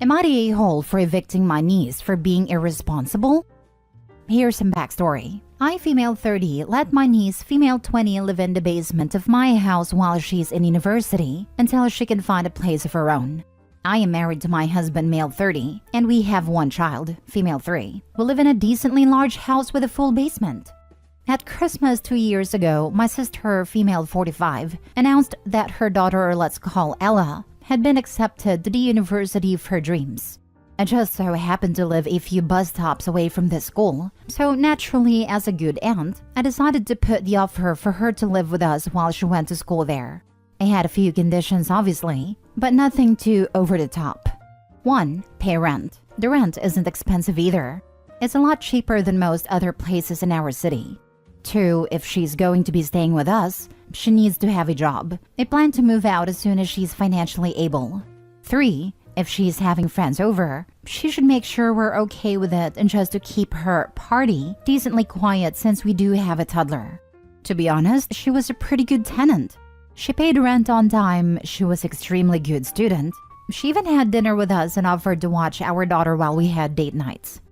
Am I the a-hole for evicting my niece for being irresponsible? Here's some backstory. I, female 30, let my niece, female 20, live in the basement of my house while she's in university until she can find a place of her own. I am married to my husband, male 30, and we have one child, female 3. We live in a decently large house with a full basement. At Christmas 2 years ago, my sister, female 45, announced that her daughter, let's call Ella, had been accepted to the university of her dreams. I just so happened to live a few bus stops away from this school, so naturally, as a good aunt, I decided to put the offer for her to live with us while she went to school there. I had a few conditions, obviously, but nothing too over the top. 1. Pay rent. The rent isn't expensive either. It's a lot cheaper than most other places in our city. 2. If she's going to be staying with us, she needs to have a job. I plan to move out as soon as she's financially able. 3. If she's having friends over, she should make sure we're okay with it and just to keep her party decently quiet since we do have a toddler. To be honest, she was a pretty good tenant. She paid rent on time, she was extremely good student. She even had dinner with us and offered to watch our daughter while we had date nights.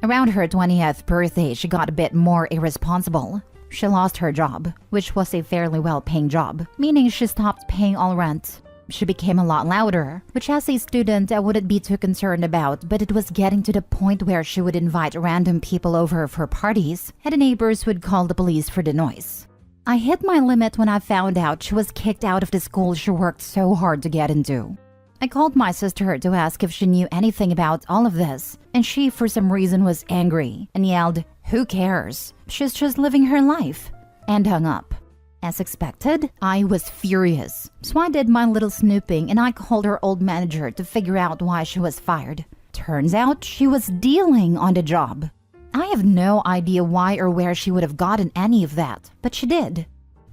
Around her 20th birthday, she got a bit more irresponsible. She lost her job, which was a fairly well-paying job, meaning she stopped paying all rent. She became a lot louder, which as a student I wouldn't be too concerned about, but it was getting to the point where she would invite random people over for parties, and the neighbors would call the police for the noise. I hit my limit when I found out she was kicked out of the school she worked so hard to get into. I called my sister to ask if she knew anything about all of this, and she for some reason was angry and yelled, "Who cares? She's just living her life," and hung up. As expected, I was furious, so I did my little snooping and I called her old manager to figure out why she was fired. Turns out she was dealing on the job. I have no idea why or where she would have gotten any of that, but she did.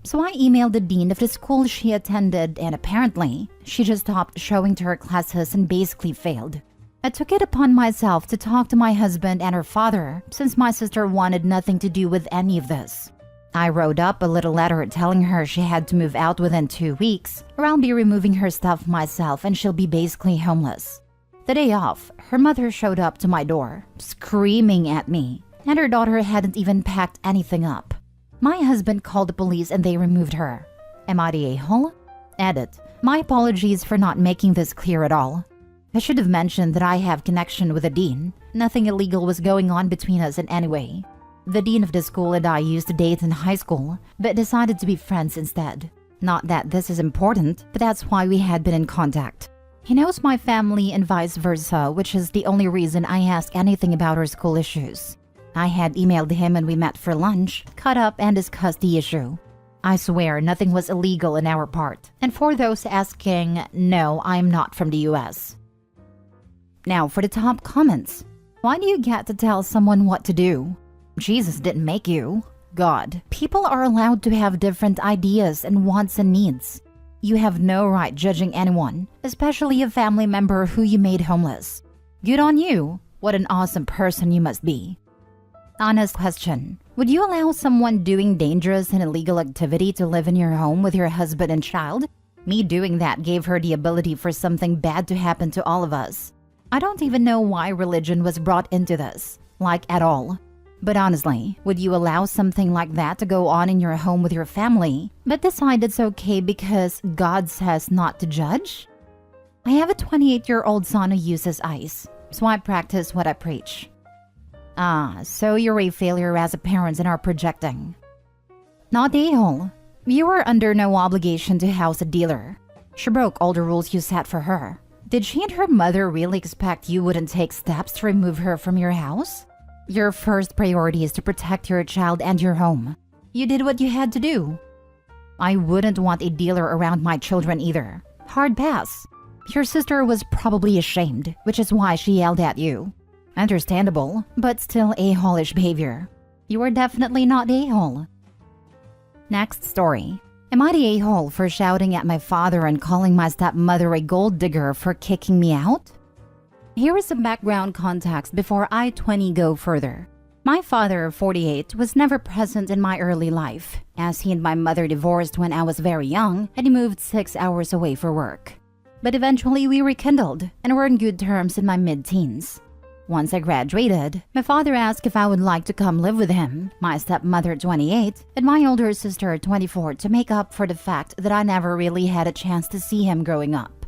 So I emailed the dean of the school she attended, and apparently, she just stopped showing to her classes and basically failed. I took it upon myself to talk to my husband and her father, since my sister wanted nothing to do with any of this. I wrote up a little letter telling her she had to move out within 2 weeks, or I'll be removing her stuff myself and she'll be basically homeless. The day off, her mother showed up to my door, screaming at me, and her daughter hadn't even packed anything up. My husband called the police and they removed her. Am I the a-hole? Edit. My apologies for not making this clear at all. I should have mentioned that I have connection with the dean. Nothing illegal was going on between us in any way. The dean of the school and I used to date in high school, but decided to be friends instead. Not that this is important, but that's why we had been in contact. He knows my family and vice versa, which is the only reason I ask anything about our school issues. I had emailed him and we met for lunch, caught up and discussed the issue. I swear nothing was illegal in our part. And for those asking, no, I'm not from the US. Now for the top comments. Why do you get to tell someone what to do? Jesus didn't make you. God. People are allowed to have different ideas and wants and needs. You have no right judging anyone, especially a family member who you made homeless. Good on you. What an awesome person you must be. Honest question. Would you allow someone doing dangerous and illegal activity to live in your home with your husband and child? Me doing that gave her the ability for something bad to happen to all of us. I don't even know why religion was brought into this, like at all. But honestly, would you allow something like that to go on in your home with your family, but decide it's okay because God says not to judge? I have a 28-year-old son who uses ice, so I practice what I preach. So you're a failure as a parent and are projecting. Not the a-hole. You are under no obligation to house a dealer. She broke all the rules you set for her. Did she and her mother really expect you wouldn't take steps to remove her from your house? Your first priority is to protect your child and your home. You did what you had to do. I wouldn't want a dealer around my children either. Hard pass. Your sister was probably ashamed, which is why she yelled at you. Understandable, but still a-hole-ish behavior. You are definitely not a-hole. Next story. Am I the a-hole for shouting at my father and calling my stepmother a gold digger for kicking me out? Here is some background context before I 20 go further. My father, 48, was never present in my early life, as he and my mother divorced when I was very young and he moved 6 hours away for work. But eventually we rekindled and were in good terms in my mid-teens. Once I graduated, my father asked if I would like to come live with him, my stepmother 28, and my older sister 24 to make up for the fact that I never really had a chance to see him growing up.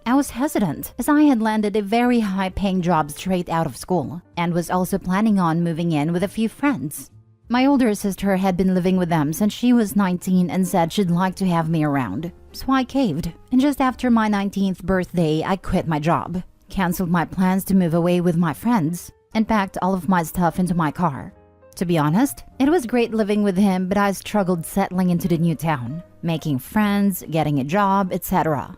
I was hesitant as I had landed a very high-paying job straight out of school and was also planning on moving in with a few friends. My older sister had been living with them since she was 19 and said she'd like to have me around, so I caved, and just after my 19th birthday I quit my job, canceled my plans to move away with my friends, and packed all of my stuff into my car. To be honest, it was great living with him, but I struggled settling into the new town, making friends, getting a job, etc.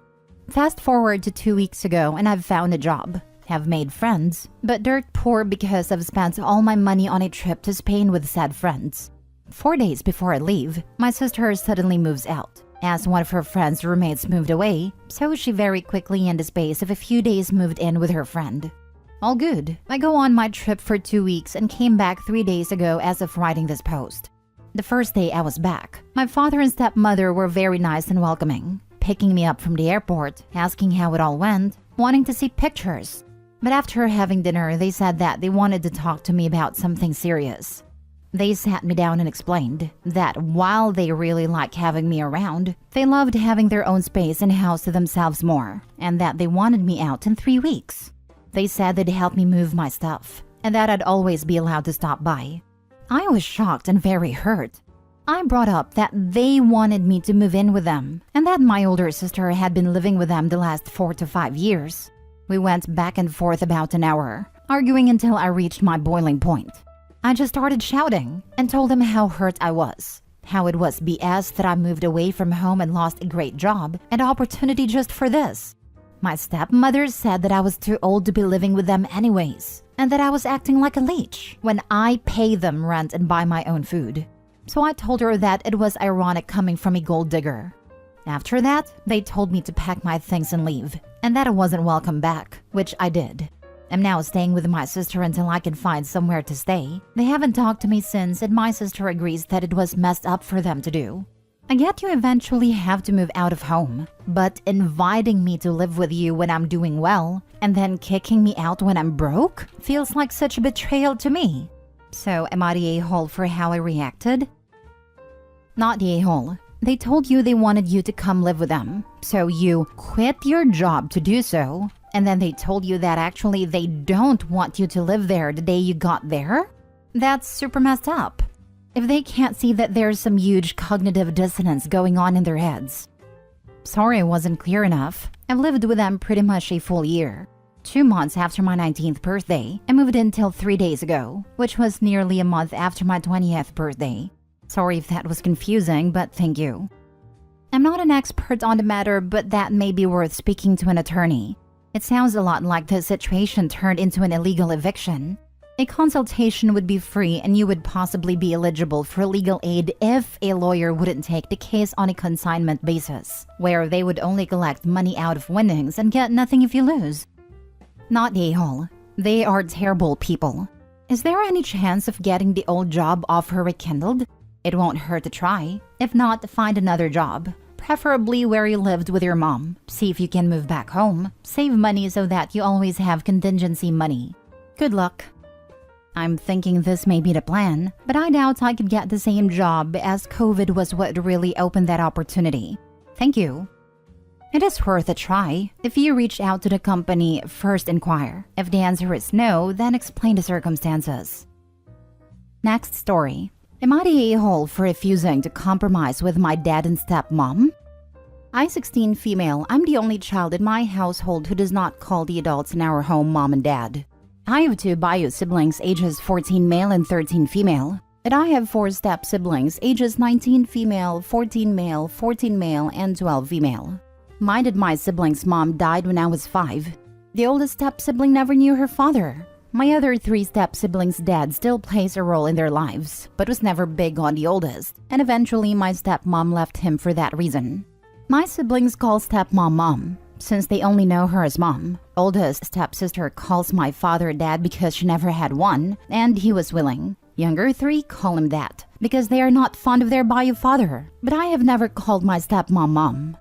Fast forward to 2 weeks ago and I've found a job, have made friends, but dirt poor because I've spent all my money on a trip to Spain with sad friends. 4 days before I leave, my sister suddenly moves out, as one of her friend's roommates moved away, so she very quickly in the space of a few days moved in with her friend. All good. I go on my trip for 2 weeks and came back 3 days ago as of writing this post. The first day I was back, my father and stepmother were very nice and welcoming, picking me up from the airport, asking how it all went, wanting to see pictures. But after having dinner, they said that they wanted to talk to me about something serious. They sat me down and explained that while they really like having me around, they loved having their own space and house to themselves more, and that they wanted me out in 3 weeks. They said they'd help me move my stuff, and that I'd always be allowed to stop by. I was shocked and very hurt. I brought up that they wanted me to move in with them, and that my older sister had been living with them the last 4 to 5 years. We went back and forth about an hour, arguing until I reached my boiling point. I just started shouting and told them how hurt I was, how it was BS that I moved away from home and lost a great job and opportunity just for this. My stepmother said that I was too old to be living with them anyways, and that I was acting like a leech when I pay them rent and buy my own food. So I told her that it was ironic coming from a gold digger. After that, they told me to pack my things and leave, and that I wasn't welcome back, which I did. I'm now staying with my sister until I can find somewhere to stay. They haven't talked to me since, and my sister agrees that it was messed up for them to do. I get you eventually have to move out of home, but inviting me to live with you when I'm doing well, and then kicking me out when I'm broke, feels like such a betrayal to me. So am I the a-hole for how I reacted? Not the a-hole. They told you they wanted you to come live with them, so you quit your job to do so, and then they told you that actually they don't want you to live there the day you got there? That's super messed up. If they can't see that there's some huge cognitive dissonance going on in their heads. Sorry I wasn't clear enough. I've lived with them pretty much a full year. 2 months after my 19th birthday, I moved in till 3 days ago, which was nearly a month after my 20th birthday. Sorry if that was confusing, but thank you. I'm not an expert on the matter, but that may be worth speaking to an attorney. It sounds a lot like the situation turned into an illegal eviction. A consultation would be free and you would possibly be eligible for legal aid if a lawyer wouldn't take the case on a consignment basis, where they would only collect money out of winnings and get nothing if you lose. Not the a-hole. They are terrible people. Is there any chance of getting the old job offer rekindled? It won't hurt to try. If not, find another job. Preferably where you lived with your mom. See if you can move back home. Save money so that you always have contingency money. Good luck. I'm thinking this may be the plan, but I doubt I could get the same job as COVID was what really opened that opportunity. Thank you. It is worth a try. If you reach out to the company, first inquire. If the answer is no, then explain the circumstances. Next story. Am I the a-hole for refusing to compromise with my dad and stepmom? I, 16 female, I'm the only child in my household who does not call the adults in our home mom and dad. I have 2 bio siblings ages 14 male and 13 female. And I have 4 step siblings ages 19 female, 14 male, 14 male, and 12 female. Mine and my siblings' mom died when I was 5. The oldest step sibling never knew her father. My other 3 step siblings' dad still plays a role in their lives, but was never big on the oldest, and eventually my stepmom left him for that reason. My siblings call stepmom mom, since they only know her as mom. Oldest stepsister calls my father dad because she never had one, and he was willing. Younger 3 call him that, because they are not fond of their bio father, but I have never called my stepmom mom.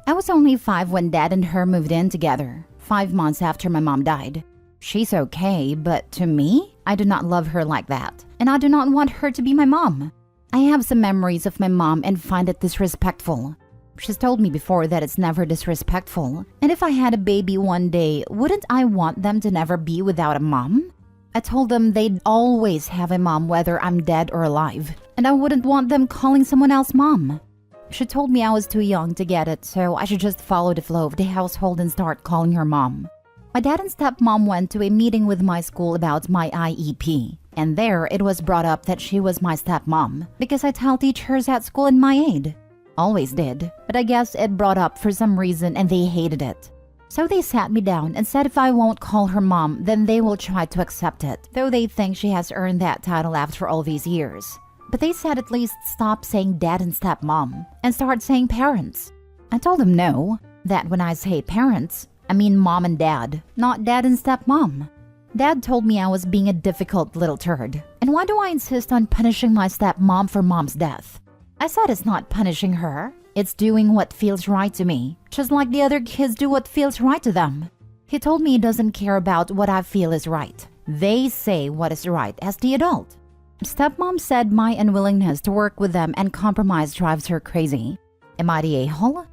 I was only 5 when Dad and her moved in together, 5 months after my mom died. She's okay, but to me, I do not love her like that, and I do not want her to be my mom. I have some memories of my mom and find it disrespectful. She's told me before that it's never disrespectful, and if I had a baby one day, wouldn't I want them to never be without a mom? I told them they'd always have a mom whether I'm dead or alive, and I wouldn't want them calling someone else mom. She told me I was too young to get it, so I should just follow the flow of the household and start calling her mom. My dad and stepmom went to a meeting with my school about my IEP, and there it was brought up that she was my stepmom because I tell teachers at school in my aid. Always did, but I guess it brought up for some reason and they hated it. So they sat me down and said if I won't call her mom, then they will try to accept it, though they think she has earned that title after all these years. But they said at least stop saying dad and stepmom and start saying parents. I told them no, that when I say parents, I mean mom and dad, not dad and stepmom. Dad told me I was being a difficult little turd, and why do I insist on punishing my stepmom for mom's death? I said it's not punishing her, it's doing what feels right to me, just like the other kids do what feels right to them. He told me he doesn't care about what I feel is right. They say what is right as the adult. Stepmom said my unwillingness to work with them and compromise drives her crazy. Am I the a-hole?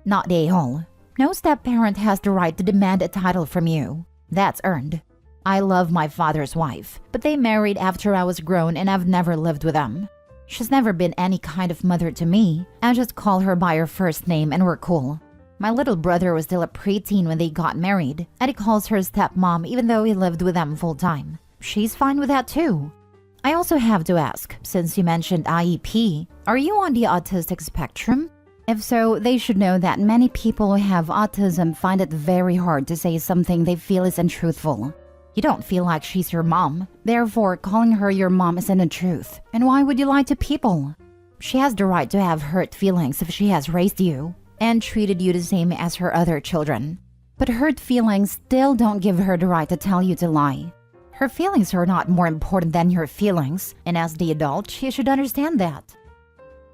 Not the a-hole. No step-parent has the right to demand a title from you. That's earned. I love my father's wife, but they married after I was grown and I've never lived with them. She's never been any kind of mother to me. I just call her by her first name and we're cool. My little brother was still a preteen when they got married, and he calls her stepmom even though he lived with them full-time. She's fine with that too. I also have to ask, since you mentioned IEP, are you on the autistic spectrum? If so, they should know that many people who have autism find it very hard to say something they feel is untruthful. You don't feel like she's your mom, therefore calling her your mom isn't a truth. And why would you lie to people? She has the right to have hurt feelings if she has raised you and treated you the same as her other children. But hurt feelings still don't give her the right to tell you to lie. Her feelings are not more important than your feelings, and as the adult, she should understand that.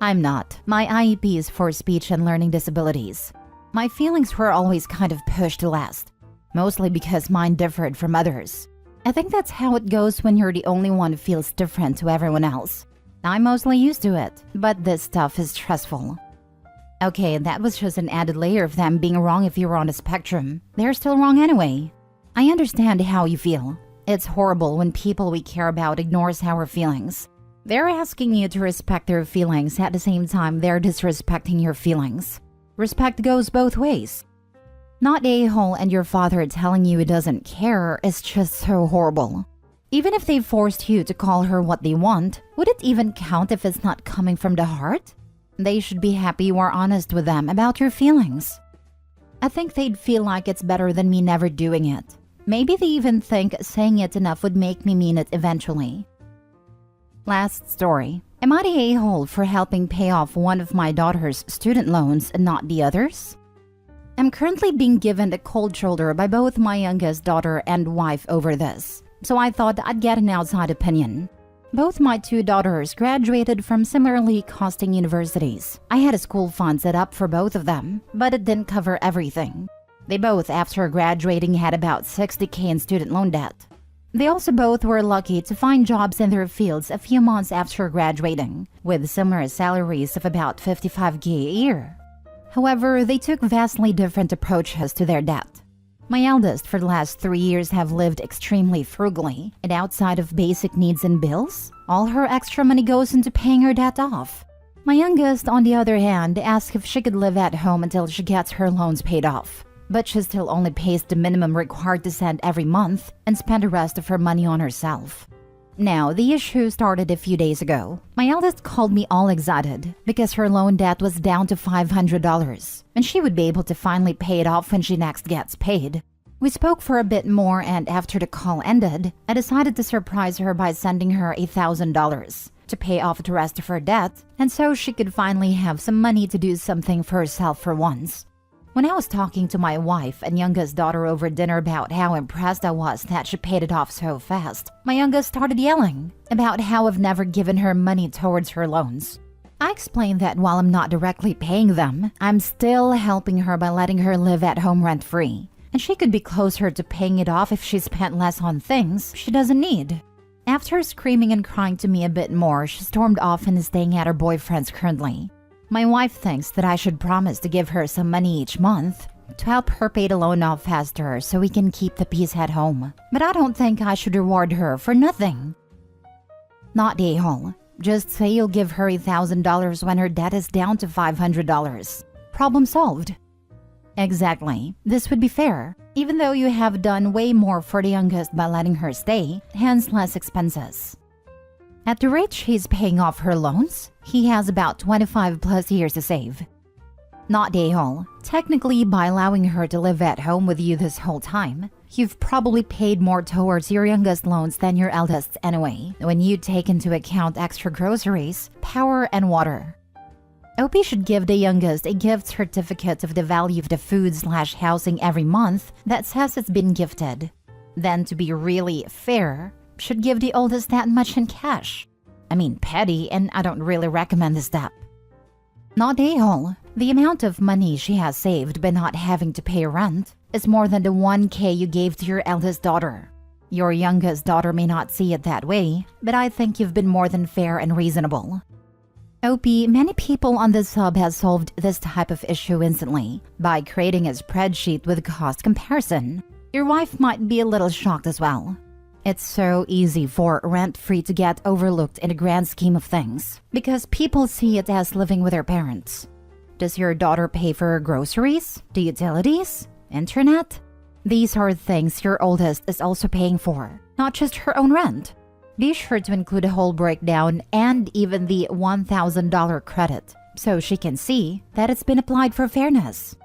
I'm not. My IEP is for speech and learning disabilities. My feelings were always kind of pushed to last, mostly because mine differed from others. I think that's how it goes when you're the only one who feels different to everyone else. I'm mostly used to it, but this stuff is stressful. Okay, that was just an added layer of them being wrong if you're on the spectrum. They're still wrong anyway. I understand how you feel. It's horrible when people we care about ignores our feelings. They're asking you to respect their feelings at the same time they're disrespecting your feelings. Respect goes both ways. Not a-hole and your father telling you he doesn't care is just so horrible. Even if they forced you to call her what they want, would it even count if it's not coming from the heart? They should be happy you are honest with them about your feelings. I think they'd feel like it's better than me never doing it. Maybe they even think saying it enough would make me mean it eventually. Last story. Am I the a-hole for helping pay off one of my daughter's student loans and not the others? I'm currently being given a cold shoulder by both my youngest daughter and wife over this, so I thought I'd get an outside opinion. Both my 2 daughters graduated from similarly costing universities. I had a school fund set up for both of them, but it didn't cover everything. They both, after graduating, had about $60,000 in student loan debt. They also both were lucky to find jobs in their fields a few months after graduating, with similar salaries of about $55,000 a year. However, they took vastly different approaches to their debt. My eldest for the last 3 years have lived extremely frugally, and outside of basic needs and bills, all her extra money goes into paying her debt off. My youngest, on the other hand, asked if she could live at home until she gets her loans paid off. But she still only pays the minimum required to send every month and spend the rest of her money on herself. Now, the issue started a few days ago. My eldest called me all excited because her loan debt was down to $500 and she would be able to finally pay it off when she next gets paid. We spoke for a bit more, and after the call ended, I decided to surprise her by sending her $1,000 to pay off the rest of her debt, and so she could finally have some money to do something for herself for once. When I was talking to my wife and youngest daughter over dinner about how impressed I was that she paid it off so fast, my youngest started yelling about how I've never given her money towards her loans. I explained that while I'm not directly paying them, I'm still helping her by letting her live at home rent-free. And she could be closer to paying it off if she spent less on things she doesn't need. After screaming and crying to me a bit more, she stormed off and is staying at her boyfriend's currently. My wife thinks that I should promise to give her some money each month to help her pay the loan off faster so we can keep the peace at home. But I don't think I should reward her for nothing. Not the a-hole. Just say you'll give her $1,000 when her debt is down to $500. Problem solved. Exactly. This would be fair, even though you have done way more for the youngest by letting her stay, hence less expenses. At the rate she's paying off her loans, he has about 25 plus years to save. Not the a-hole. Technically, by allowing her to live at home with you this whole time, you've probably paid more towards your youngest loans than your eldest's anyway, when you take into account extra groceries, power, and water. OP should give the youngest a gift certificate of the value of the food/housing every month that says it's been gifted. Then, to be really fair, should give the oldest that much in cash. I mean, petty, and I don't really recommend this step. Not the a-hole. The amount of money she has saved by not having to pay rent is more than the $1,000 you gave to your eldest daughter. Your youngest daughter may not see it that way, but I think you've been more than fair and reasonable. OP, many people on this sub have solved this type of issue instantly by creating a spreadsheet with cost comparison. Your wife might be a little shocked as well. It's so easy for rent-free to get overlooked in the grand scheme of things because people see it as living with their parents. Does your daughter pay for groceries, the utilities, internet? These are things your oldest is also paying for, not just her own rent. Be sure to include a whole breakdown and even the $1,000 credit so she can see that it's been applied for fairness.